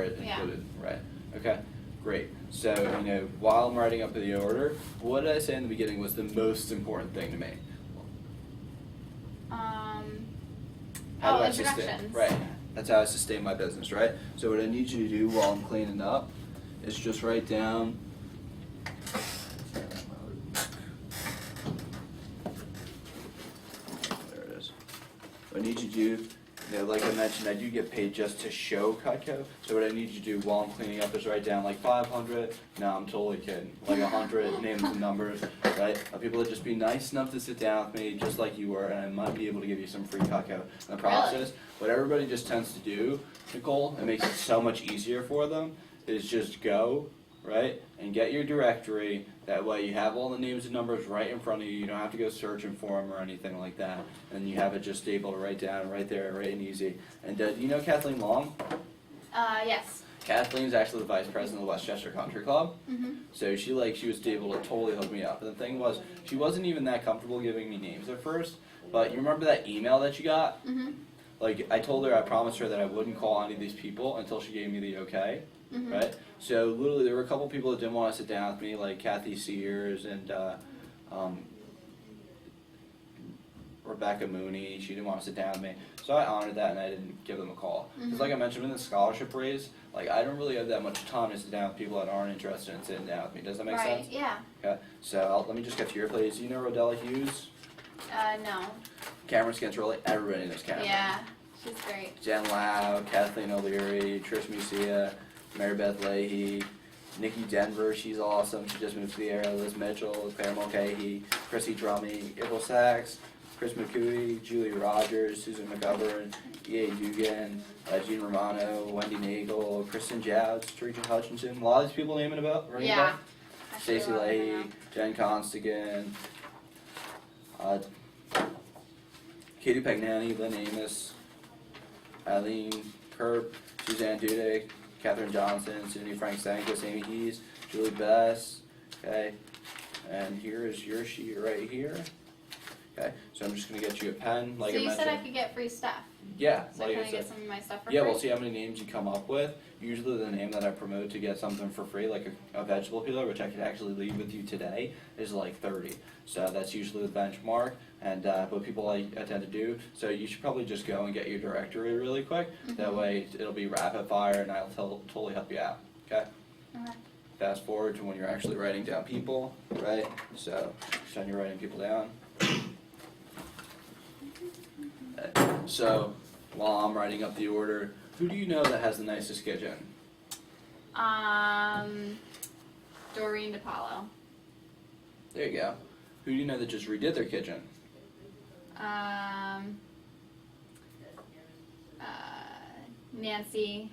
are included, right? Okay, great. So, while I'm writing up the order, what did I say in the beginning was the most important thing to me? How do I introductions. Right. That's how I sustain my business, right? So what I need you to do while I'm cleaning up is just write down there it is. What I need you to do, like I mentioned, I do get paid just to show Cutco. So what I need you to do while I'm cleaning up is write down like 500. No, I'm totally kidding. Like 100 names and numbers, right? Of people that just be nice enough to sit down with me, just like you were, and I might be able to give you some free Cutco. And the process, what everybody just tends to do, Nicole, it makes it so much easier for them, is just go, right, and get your directory. That way you have all the names and numbers right in front of you. You don't have to go searching for them or anything like that. And you have it just able to write down right there, right and easy. And do you know Kathleen Long? Yes. Kathleen's actually the vice president of the Westchester Country Club. Mm-hmm. So she was able to totally hook me up. And the thing was, she wasn't even that comfortable giving me names at first. But you remember that email that you got? Mm-hmm. Like, I told her, I promised her that I wouldn't call any of these people until she gave me the okay. Mm-hmm. Right? So literally there were a couple people that didn't want to sit down with me, like Kathy Sears and Rebecca Mooney. She didn't want to sit down with me. So I honored that and I didn't give them a call. Because like I mentioned, in the scholarship raise, like I don't really have that much time to sit down with people that aren't interested in sitting down with me. Does that make sense? Right, yeah. Okay, so let me just get to your place. You know Rodella Hughes? No. Cameron Scantrelli. Everybody knows Cameron. Yeah, she's great. Jen Lau, Kathleen O'Leary, Trish Musia, Mary Beth Leahy, Nikki Denver, she's awesome. She just moved to the area. Liz Mitchell, Claire Mulcahy, Chrissy Drummy, April Sachs, Chris McCooey, Julie Rogers, Susan McGovern, E.A. Dugan, Jean Romano, Wendy Nagel, Kristen Jowds, Teresa Hutchinson. A lot of these people naming about, right? Yeah. Stacey Leahy, Jen Constigan, Katie Pagnani, Lynn Amos, Eileen Kerp, Suzanne Dudek, Catherine Johnson, Cindy Frank Stankus, Amy Hees, Julie Bess, okay, and here is your sheet right here, okay, so I'm just going to get you a pen, like I mentioned. So you said I could get free stuff? Yeah. So like can I I said. get some of my stuff for Yeah, free? we'll see how many names you come up with. Usually the name that I promote to get something for free, like a vegetable peeler, which I could actually leave with you today, is like 30. So that's usually the benchmark, and what people I tend to do. So you should probably just go and get your directory really quick. That way it'll be rapid fire, and I'll totally help you out. Okay? Okay. Fast forward to when you're actually writing down people, right? So pretend you're writing people down. Okay. So while I'm writing up the order, who do you know that has the nicest kitchen? Doreen DePaulo. There you go. Who do you know that just redid their kitchen? Nancy.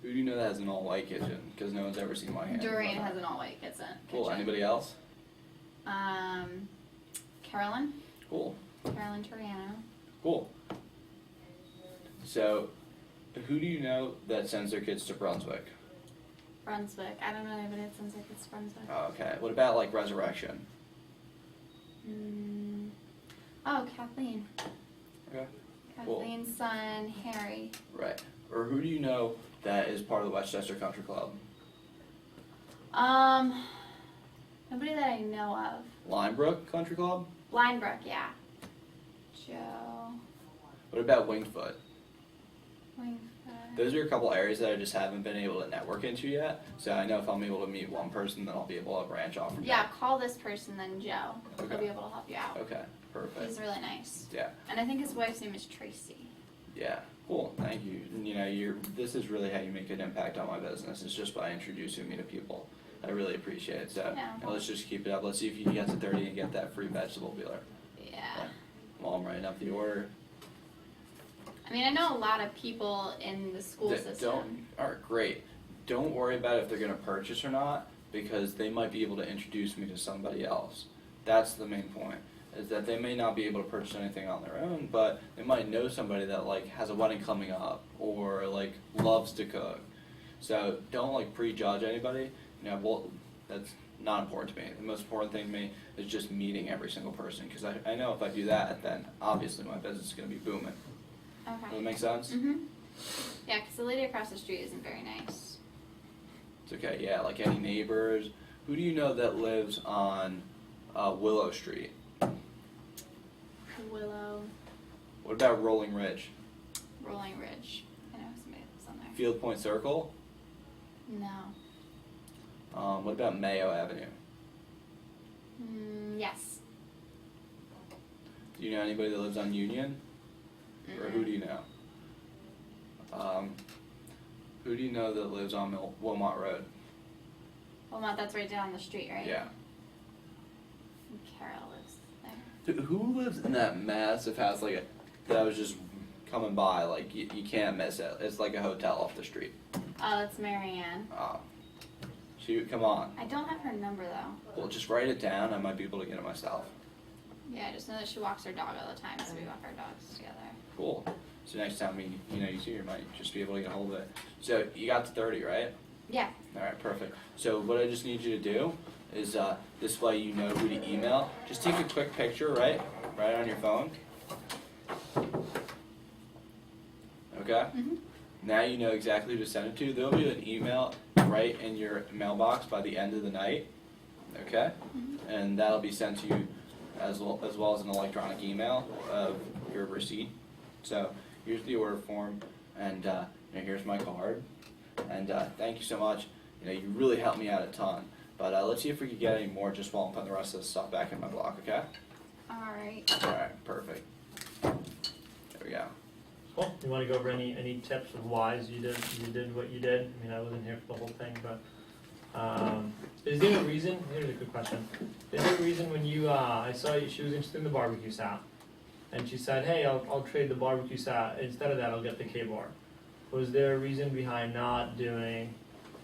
Who do you know that has an all-white kitchen? Because no one's ever seen my hand. Doreen has an all-white kitchen. Cool. Anybody else? Carolyn. Cool. Carolyn Toriano. Cool. So, who do you know that sends their kids to Brunswick? Brunswick. I don't know anybody that sends their kids to Brunswick. Oh, okay. What about like Resurrection? Oh, Kathleen. Okay. Cool. Kathleen's son, Harry. Right. Or who do you know that is part of the Westchester Country Club? Nobody that I know of. Linebrook Country Club? Linebrook, yeah. Joe. What about Wingfoot? Wingfoot. Those are a couple areas that I just haven't been able to network into yet. So I know if I'm able to meet one person, then I'll be able to branch off from Yeah, there. call this person, then Joe. Okay. He'll be able to help you out. Okay, perfect. He's really nice. Yeah. And I think his wife's name is Tracy. Yeah, cool. Thank you. And, this is really how you make an impact on my business. It's just by introducing me to people. I really appreciate it. So Yeah. let's just keep it up. Let's see if you can get to 30 and get that free vegetable peeler. Yeah. While I'm writing up the order. I mean, I know a lot of people in the school system. Alright, great. Don't worry about if they're going to purchase or not, because they might be able to introduce me to somebody else. That's the main point. Is that they may not be able to purchase anything on their own, but they might know somebody that like has a wedding coming up or like loves to cook. So don't like prejudge anybody. Well, that's not important to me. The most important thing to me is just meeting every single person, because I know if I do that, then obviously my business is going to be booming. Okay. Does that make sense? Mm-hmm. Yeah, because the lady across the street isn't very nice. It's okay, yeah, like any neighbors. Who do you know that lives on Willow Street? Willow, What about Rolling Ridge? Rolling Ridge. I know somebody lives on there. Field Point Circle? No. What about Mayo Avenue? Yes. Do you know anybody that lives on Union? Or who do you know? Who do you know that lives on Wilmot Road? Wilmot, that's right down the street, right? Yeah. And Carol lives there. Dude, who lives in that massive house that I was just coming by, like you can't miss it. It's like a hotel off the street. Oh, that's Marianne. Oh. Shoot, come on. I don't have her number though. Well, just write it down. I might be able to get it myself. Yeah, I just know that she walks her dog all the time, so we walk our dogs together. Cool. So next time you see her, you might just be able to get a hold of it. So you got to 30, right? Yeah. All right, perfect. So what I just need you to do is this way you know who to email. Just take a quick picture, right on your phone. Okay? Mhm. Now you know exactly who to send it to. There'll be an email right in your mailbox by the end of the night. Okay? And that'll be sent to you as well as an electronic email of your receipt. So here's the order form, and here's my card. And thank you so much. You really helped me out a ton. But let's see if we can get any more just while I'm putting the rest of the stuff back in my block, okay? Alright. All right, perfect. There we go. Cool. You want to go over any tips of whys you did what you did? I mean, I wasn't here for the whole thing, but is there a reason? Here's a good question. Is there a reason when I saw you, she was interested in the barbecue sat, and she said, "Hey, I'll trade the barbecue sat. Instead of that, I'll get the K-bar." Was there a reason behind not doing?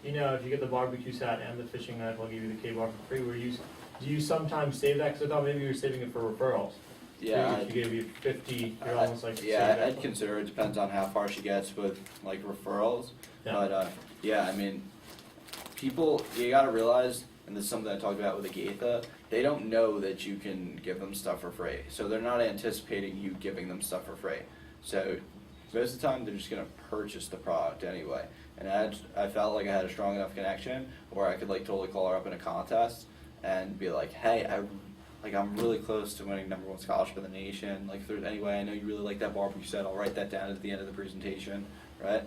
If you get the barbecue sat and the fishing knife, I'll give you the K-bar for free. Do you sometimes save that? Because I thought maybe you were saving it for referrals. Yeah. If she gave you 50, you're almost like yeah, saving. I'd consider it. Depends on how far she gets with like referrals. Yeah. But yeah, I mean, people, you gotta realize, and this is something I talked about with Agatha, they don't know that you can give them stuff for free. So they're not anticipating you giving them stuff for free. So most of the time they're just gonna purchase the product anyway. And I felt like I had a strong enough connection where I could like totally call her up in a contest and be like, hey, I'm really close to winning #1 scholarship in the nation. Like, if there's any way, I know you really like that barbecue set, I'll write that down at the end of the presentation, right?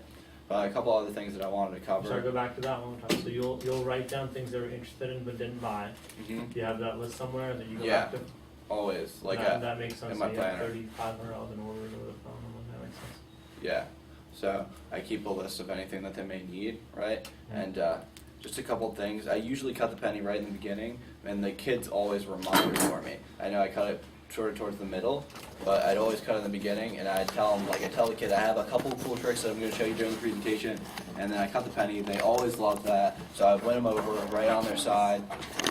But a couple other things that I wanted to cover. Sorry, go back to that one more time. So you'll write down things that were interested in but didn't buy. Mm-hmm. Do you have that list somewhere that you go Yeah. back to? Always. Like that makes sense. in my So you have planner. 3,500 in order to the phone. That makes sense. Yeah. So I keep a list of anything that they may need, right? And just a couple things. I usually cut the penny right in the beginning, and the kids always remind me for me. I know I cut it sort of towards the middle, but I'd always cut it in the beginning, and I'd tell them, I tell the kid, I have a couple of cool tricks that I'm going to show you during the presentation, and then I cut the penny. They always love that, so I win them over right on their side.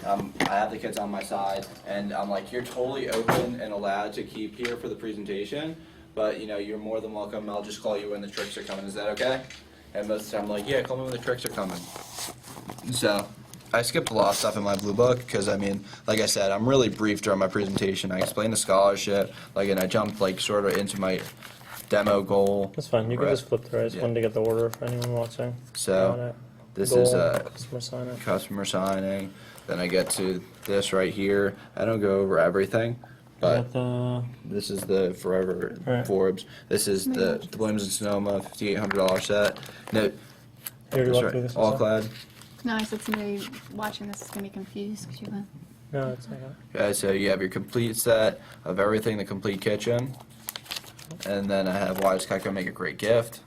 I have the kids on my side, and I'm like, you're totally open and allowed to keep here for the presentation, but you're more than welcome. I'll just call you when the tricks are coming. Is that okay? And most of the time, I'm like, yeah, call me when the tricks are coming. So I skipped a lot of stuff in my blue book because, like I said, I'm really brief during my presentation. I explained the scholarship, and I jumped sort of into my demo goal. That's fine. You can Right. just flip through. I just Yeah. wanted to get the order for anyone watching. So this Goal, is customer sign up. customer signing. Then I get to this right here. I don't go over everything, but this is the Forever Right. Forbes. This is the Williams and Sonoma $5,800 set. No, You already that's walked through right. this All one? clad. No, I said somebody watching this is going to be confused because you went. No, it's okay. Okay, so you have your complete set of everything, the complete kitchen. And then I have why is Cutco make a great gift.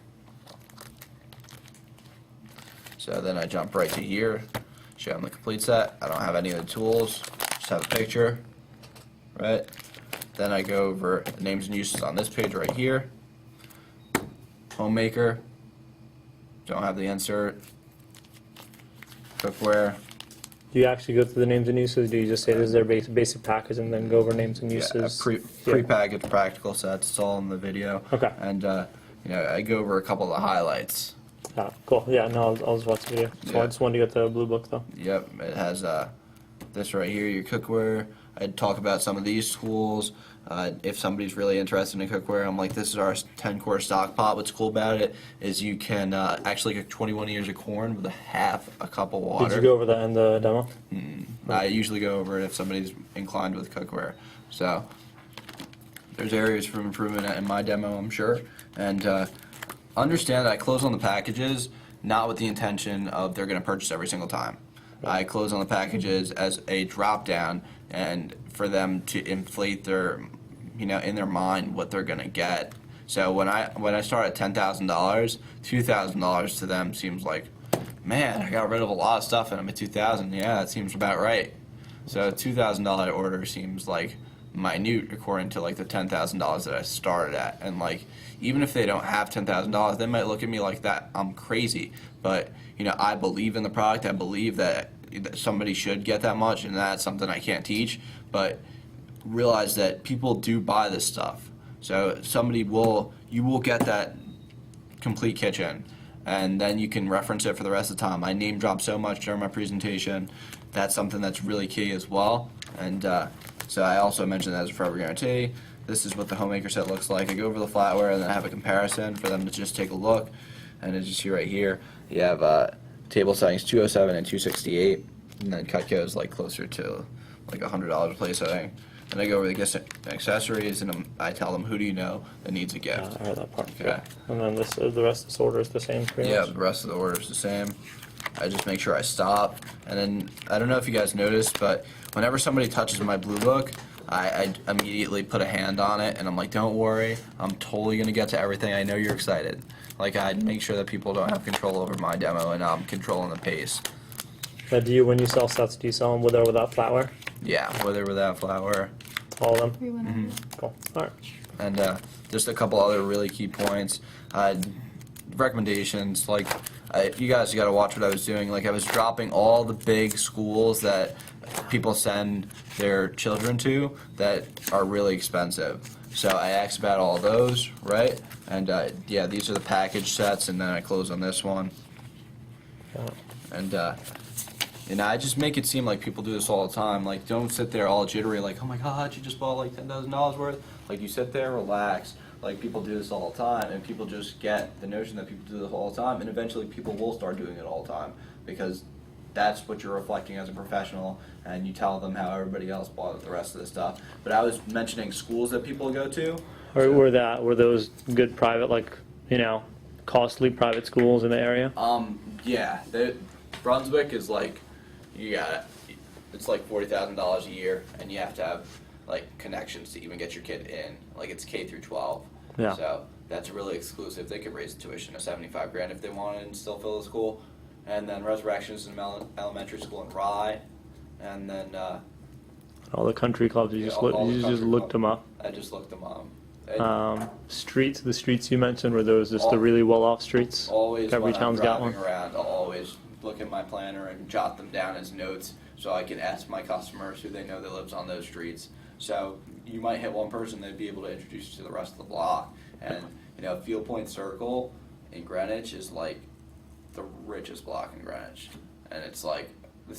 So then I jump right to here, show them the complete set. I don't have any of the tools, just have a picture, right? Then I go over the names and uses on this page right here. Homemaker, don't have the insert. Cookware, Do you actually go through the names and uses? Do you just say this is their basic package and then go over names and yeah, uses? pre-packaged practical sets, it's all in the video. Okay. And I go over a couple of the highlights. Ah, cool. Yeah, no, I'll just watch the video. So Yeah. I just wanted to get the blue book though. Yep, it has this right here, your cookware. I'd talk about some of these schools. If somebody's really interested in cookware, I'm like, this is our 10-quart stock pot. What's cool about it is you can actually cook 21 ears of corn with half a cup of water. Did you go over that in the demo? I usually go over it if somebody's inclined with cookware. So there's areas for improvement in my demo, I'm sure. And understand that I close on the packages not with the intention of they're going to purchase every single time. I close on the packages as a drop down and for them to inflate their, in their mind what they're going to get. So when I start at $10,000, $2,000 to them seems like, man, I got rid of a lot of stuff and I'm at $2,000. Yeah, that seems about right. So a $2,000 order seems like minute according to like the $10,000 that I started at. And like, even if they don't have $10,000, they might look at me like that I'm crazy. But I believe in the product. I believe that somebody should get that much, and that's something I can't teach. But realize that people do buy this stuff. So you will get that complete kitchen, and then you can reference it for the rest of the time. I name drop so much during my presentation. That's something that's really key as well. And so I also mentioned that as a forever guarantee. This is what the homemaker set looks like. I go over the flatware and then I have a comparison for them to just take a look. And as you see right here, you have table settings 207 and 268, and then Cutco is like closer to like $100 a place, I think. And I go over the gifts and accessories, and I tell them, who do you know that needs a gift? I heard that part. Okay. And then the rest of this order is the same, pretty Yeah, much? the rest of the order is the same. I just make sure I stop, and then I don't know if you guys noticed, but whenever somebody touches my blue book, I immediately put a hand on it, and I'm like, don't worry, I'm totally gonna get to everything. I know you're excited. Like, I make sure that people don't have control over my demo, and I'm controlling the pace. Now, when you sell sets, do you sell them with or without flatware? Yeah, with or without flour. All of them? We went over that. Cool. All right. And just a couple other really key points. Recommendations, like, you guys got to watch what I was doing. Like, I was dropping all the big schools that people send their children to that are really expensive. So I asked about all those, right? And yeah, these are the package sets, and then I close on this one. And I just make it seem like people do this all the time. Like, don't sit there all jittery, like, oh my God, you just bought like $10,000 worth. Like, you sit there, relax. Like, people do this all the time, and people just get the notion that people do this all the time, and eventually people will start doing it all the time because that's what you're reflecting as a professional, and you tell them how everybody else bought the rest of the stuff. But I was mentioning schools that people go to. Or were those good private, like, costly private schools in the area? Yeah, Brunswick is like, it's like $40,000 a year, and you have to have like connections to even get your kid in. Like, it's K through 12. Yeah. So that's really exclusive. They could raise the tuition to $75,000 if they wanted and still fill the school. And then Resurrections is an elementary school in Rye, and then All the country clubs, you just looked them up. I just looked them up. The streets you mentioned, were those just the really well-off streets? Always Every when town's I'm got driving one? around, I'll always look at my planner and jot them down as notes so I can ask my customers who they know that lives on those streets. So you might hit one person, they'd be able to introduce you to the rest of the block. And Field Point Circle in Greenwich is like the richest block in Greenwich, and it's like the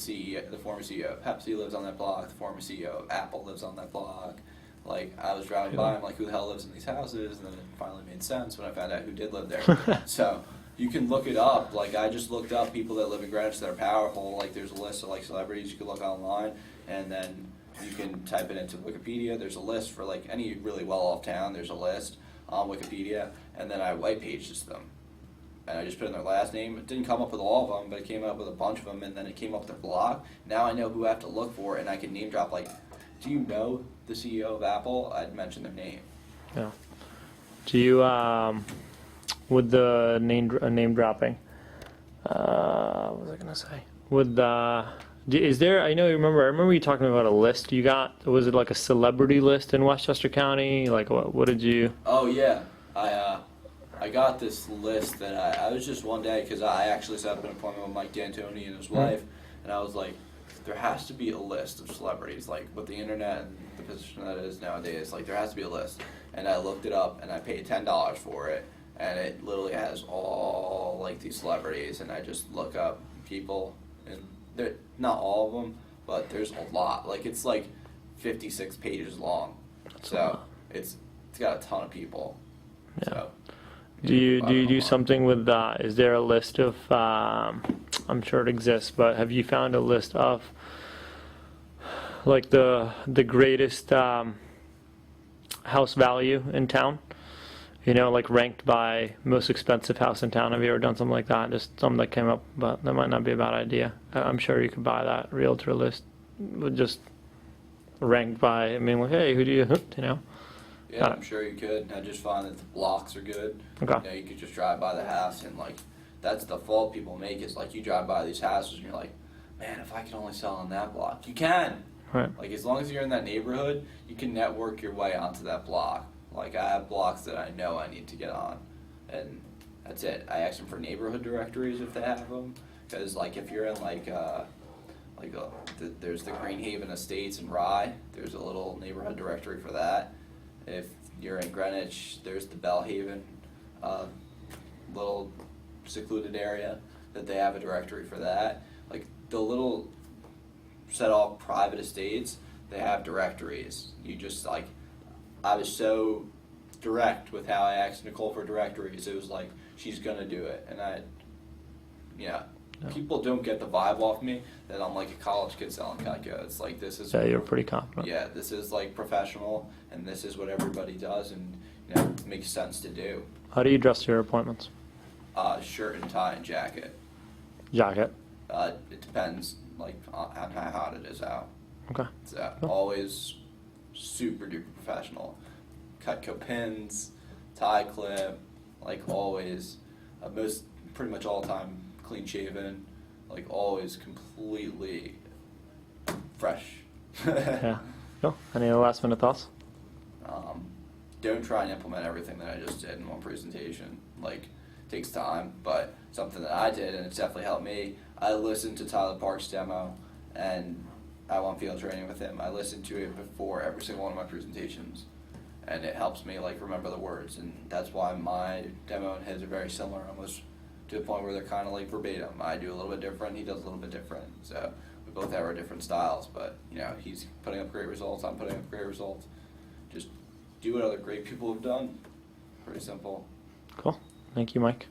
former CEO of Pepsi lives on that block, the former CEO of Apple lives on that block. Like, I was driving by, I'm like, who the hell lives in these houses? And then it finally made sense when I found out who did live there. So you can look it up. Like, I just looked up people that live in Greenwich that are powerful. Like, there's a list of like celebrities you can look online, and then you can type it into Wikipedia. There's a list for like any really well-off town. There's a list on Wikipedia, and then I white pages them. And I just put in their last name. It didn't come up with all of them, but it came up with a bunch of them, and then it came up with their blog. Now I know who I have to look for, and I can name drop, like, do you know the CEO of Apple? I'd mention their name. Yeah. Do you, with the name dropping, what was I going to say? Is there, I remember you talking about a list you got. Was it like a celebrity list in Westchester County? Like, what did you? Oh, yeah. I got this list that I was just one day, because I actually set up an appointment with Mike D'Antoni and his wife, and I was like, there has to be a list of celebrities, like with the internet and the position that it is nowadays, like there has to be a list. And I looked it up, and I paid $10 for it, and it literally has all like these celebrities, and I just look up people, and they're not all of them, but there's a lot. Like, it's like 56 pages long. That's a So lot. it's got a ton of people. Yeah. So, Do you I don't know do why. something with is there a list of I'm sure it exists, but have you found a list of like the greatest house value in town? You know, like ranked by most expensive house in town. Have you ever done something like that? Just something that came up, but that might not be a bad idea. I'm sure you could buy that realtor list with just ranked by. I mean, like, hey, who do you know? Yeah, Got it. I'm sure you could. I just find that the blocks are good. Okay. You know, you could just drive by the house and like, that's the fault people make is like you drive by these houses and you're like, man, if I could only sell on that block. You can. Right. Like as long as you're in that neighborhood, you can network your way onto that block. Like I have blocks that I know I need to get on, and that's it. I ask them for neighborhood directories if they have them, because like if you're in there's the Greenhaven Estates in Rye, there's a little neighborhood directory for that. If you're in Greenwich, there's the Bellhaven, little secluded area that they have a directory for that. Like the little set off private estates, they have directories. You just like, I was so direct with how I asked Nicole for directories. It was like, she's gonna do it. And Yeah. people don't get the vibe off me that I'm like a college kid selling Geico. It's like, this is, Yeah, you're pretty confident. yeah, this is like professional and this is what everybody does and, you know, it makes sense to do. How do you dress to your appointments? Shirt and tie and jacket. Jacket. It depends, like, on how hot it is out. Okay. So Cool. always super duper professional. Cutco pins, tie clip, like always. Pretty much all the time clean shaven, like always completely fresh. Yeah. Cool. Any last minute thoughts? Don't try and implement everything that I just did in one presentation. Like, it takes time, but something that I did, and it's definitely helped me. I listened to Tyler Park's demo, and I went field training with him. I listened to it before every single one of my presentations, and it helps me like remember the words, and that's why my demo and his are very similar, almost to the point where they're kind of like verbatim. I do a little bit different, he does a little bit different, so we both have our different styles, but you know, he's putting up great results, I'm putting up great results. Just do what other great people have done. Pretty simple. Cool. Thank you, Mike.